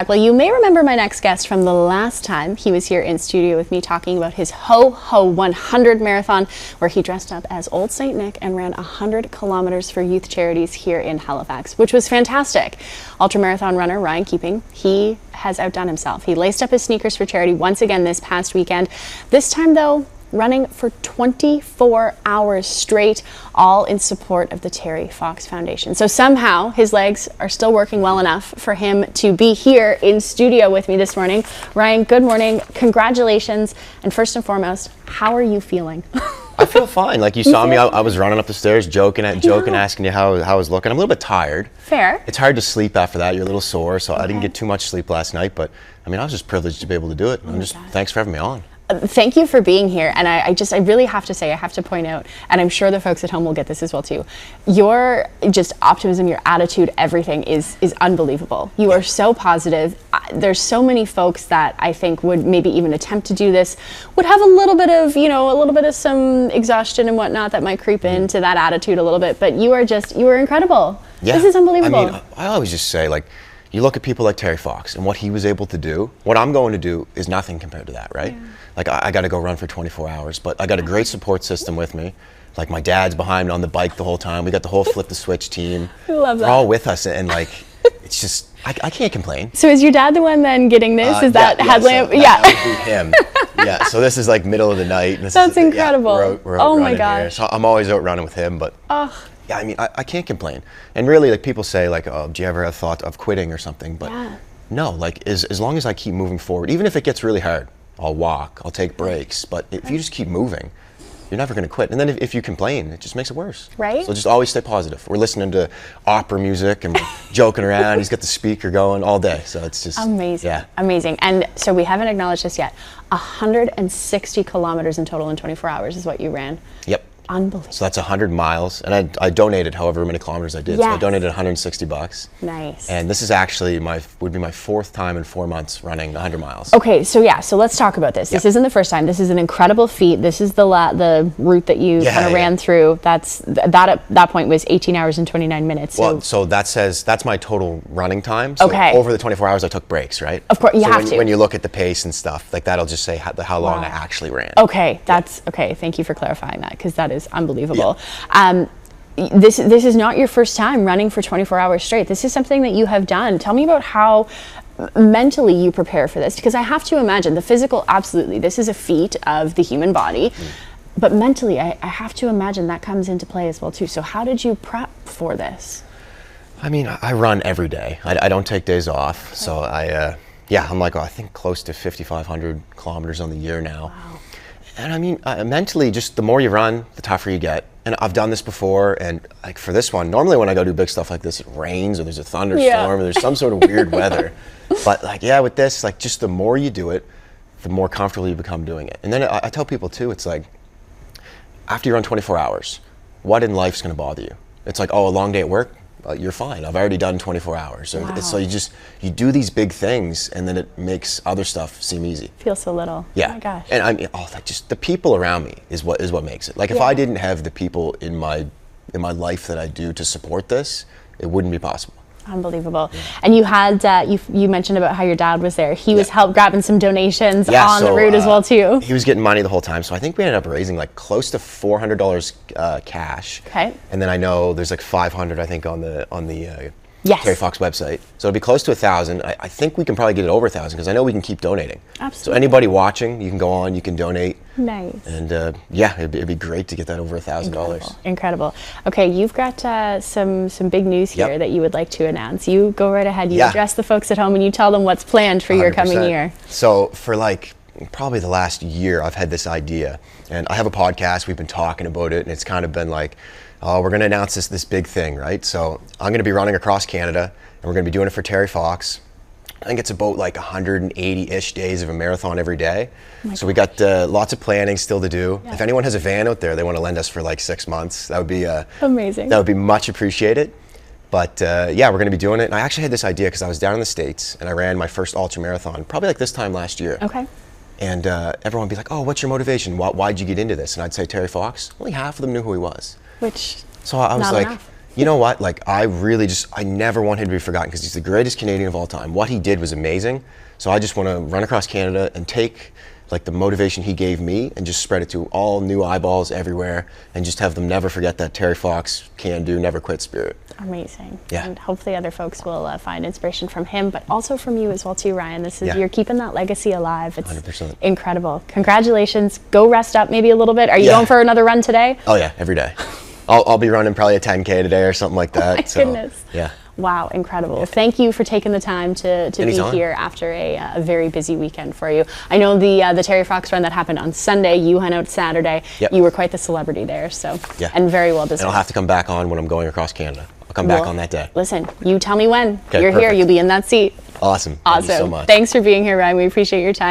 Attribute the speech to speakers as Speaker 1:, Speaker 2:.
Speaker 1: Well, you may remember my next guest from the last time he was here in studio with me talking about his Ho Ho 100 marathon, where he dressed up as Old St. Nick and ran 100 kilometers for youth charities here in Halifax, which was fantastic. Ultramarathon runner Ryan Keeping, he has outdone himself. He laced up his sneakers for charity once again this past weekend. This time, though, running for 24 hours straight, all in support of the Terry Fox Foundation. So somehow his legs are still working well enough for him to be here in studio with me this morning. Ryan, good morning. Congratulations. And first and foremost, how are you feeling?
Speaker 2: I feel fine. Like you saw me, I was running up the stairs, joking, asking you how I was looking. I'm a little bit tired.
Speaker 1: Fair.
Speaker 2: It's hard to sleep after that. You're a little sore, so I didn't get too much sleep last night. But I mean, I was just privileged to be able to do it. Thanks for having me on.
Speaker 1: Thank you for being here. And I really have to say, I have to point out, and I'm sure the folks at home will get this as well too, your just optimism, your attitude, everything is unbelievable. You are so positive. There's so many folks that I think would maybe even attempt to do this, would have a little bit of some exhaustion and whatnot that might creep into that attitude a little bit, but you are incredible. Yeah. This is unbelievable.
Speaker 2: I mean, I always just say, like, you look at people like Terry Fox and what he was able to do. What I'm going to do is nothing compared to that, right? Yeah. Like, I got to go run for 24 hours, but I got a great support system with me. Like, my dad's behind me on the bike the whole time. We got the whole Flip the Switch team.
Speaker 1: I love that.
Speaker 2: They're all with us, and like, it's just, I can't complain.
Speaker 1: So is your dad the one then getting this? Is that headlamp?
Speaker 2: That would be him. Yeah, so this is like middle of the night. And
Speaker 1: That's incredible.
Speaker 2: Yeah, we're out running here. So I'm always out running with him, but yeah, I mean, I can't complain. And really, like, people say, like, oh, do you ever have thought of quitting or something? But no, like, as long as I keep moving forward, even if it gets really hard, I'll walk, I'll take breaks. But if you just keep moving, you're never going to quit. And then if you complain, it just makes it worse.
Speaker 1: Right.
Speaker 2: So just always stay positive. We're listening to opera music and joking around. He's got the speaker going all day. So it's just
Speaker 1: amazing.
Speaker 2: Yeah.
Speaker 1: Amazing. And so we haven't acknowledged this yet. 160 kilometers in total in 24 hours is what you ran.
Speaker 2: Yep.
Speaker 1: Unbelievable.
Speaker 2: So that's 100 miles, and I donated however many kilometers I did. Yes. So I donated $160.
Speaker 1: Nice.
Speaker 2: And this is actually would be my fourth time in 4 months running 100 miles.
Speaker 1: Okay, so let's talk about this. This isn't the first time. This is an incredible feat. This is the route that you kind of ran through. That at that point was 18 hours and 29 minutes.
Speaker 2: Well, so that's my total running time. So over the 24 hours, I took breaks, right?
Speaker 1: Of course, you have to.
Speaker 2: When you look at the pace and stuff, like, that'll just say how long I actually ran.
Speaker 1: Okay, okay. Thank you for clarifying that, because that is unbelievable. Yeah. This is not your first time running for 24 hours straight. This is something that you have done. Tell me about how mentally you prepare for this, because I have to imagine the physical, absolutely, this is a feat of the human body, but mentally I have to imagine that comes into play as well too. So how did you prep for this?
Speaker 2: I mean, I run every day. I don't take days off. Okay. So I'm like, I think close to 5,500 kilometers on the year now. Wow. And I mean, mentally, just the more you run, the tougher you get. And I've done this before, and like for this one, normally when I go do big stuff like this, it rains or there's a thunderstorm or there's some sort of weird weather. But like, with this, like, just the more you do it, the more comfortable you become doing it. And then I tell people too, it's like, after you run 24 hours, what in life's gonna bother you? It's like, oh, a long day at work? You're fine. I've already done 24 hours. So, so you do these big things, and then it makes other stuff seem easy.
Speaker 1: Feels so little.
Speaker 2: Yeah.
Speaker 1: Oh my gosh.
Speaker 2: And I mean, just the people around me is what makes it. Like, if I didn't have the people in my life that I do to support this, it wouldn't be possible.
Speaker 1: Unbelievable. Yeah. And you had you mentioned about how your dad was there. He was grabbing some donations on the route as well too.
Speaker 2: He was getting money the whole time. So I think we ended up raising like close to $400 cash.
Speaker 1: Okay.
Speaker 2: And then I know there's like 500 I think on the Terry Fox website. So it'll be close to 1,000. I think we can probably get it over 1,000, because I know we can keep donating.
Speaker 1: Absolutely.
Speaker 2: So anybody watching, you can go on, you can donate.
Speaker 1: Nice.
Speaker 2: And it'd be great to get that over $1,000.
Speaker 1: Incredible. Okay, you've got some big news here that you would like to announce. You go right ahead. You address the folks at home and you tell them what's planned for 100%. Your coming year.
Speaker 2: So for like probably the last year, I've had this idea, and I have a podcast. We've been talking about it, and it's kind of been like, oh, we're going to announce this big thing, right? So I'm going to be running across Canada, and we're going to be doing it for Terry Fox. I think it's about like 180-ish days of a marathon every day. So we got lots of planning still to do. Yeah. If anyone has a van out there, they want to lend us for like 6 months, that would be
Speaker 1: amazing.
Speaker 2: That would be much appreciated. But we're going to be doing it. And I actually had this idea because I was down in the States, and I ran my first ultra marathon probably like this time last year.
Speaker 1: Okay.
Speaker 2: And everyone would be like, oh, what's your motivation? Why'd you get into this? And I'd say Terry Fox. Only half of them knew who he was.
Speaker 1: Which,
Speaker 2: so I was like,
Speaker 1: enough.
Speaker 2: You know what? Like, I never want him to be forgotten because he's the greatest Canadian of all time. What he did was amazing. So I just want to run across Canada and take like the motivation he gave me and just spread it to all new eyeballs everywhere and just have them never forget that Terry Fox can do, never quit spirit.
Speaker 1: Amazing.
Speaker 2: Yeah.
Speaker 1: And hopefully other folks will find inspiration from him, but also from you as well too, Ryan. This is,
Speaker 2: Yeah.
Speaker 1: you're keeping that legacy alive. It's
Speaker 2: 100%.
Speaker 1: incredible. Congratulations. Go rest up maybe a little bit. Are you
Speaker 2: Yeah.
Speaker 1: going for another run today?
Speaker 2: Oh yeah, every day. I'll be running probably a 10K today or something like that.
Speaker 1: My goodness.
Speaker 2: Yeah.
Speaker 1: Wow, incredible. Thank you for taking the time to be
Speaker 2: Anytime.
Speaker 1: here after a very busy weekend for you. I know the Terry Fox run that happened on Sunday, you went out Saturday.
Speaker 2: Yep.
Speaker 1: You were quite the celebrity there, so,
Speaker 2: Yeah.
Speaker 1: and very well deserved.
Speaker 2: And I'll have to come back on when I'm going across Canada. I'll come back
Speaker 1: Well,
Speaker 2: on that day.
Speaker 1: Listen, you tell me when.
Speaker 2: Okay,
Speaker 1: You're here,
Speaker 2: perfect.
Speaker 1: you'll be in that seat.
Speaker 2: Awesome.
Speaker 1: Awesome.
Speaker 2: Thank you so much.
Speaker 1: Thanks for being here, Ryan. We appreciate your time.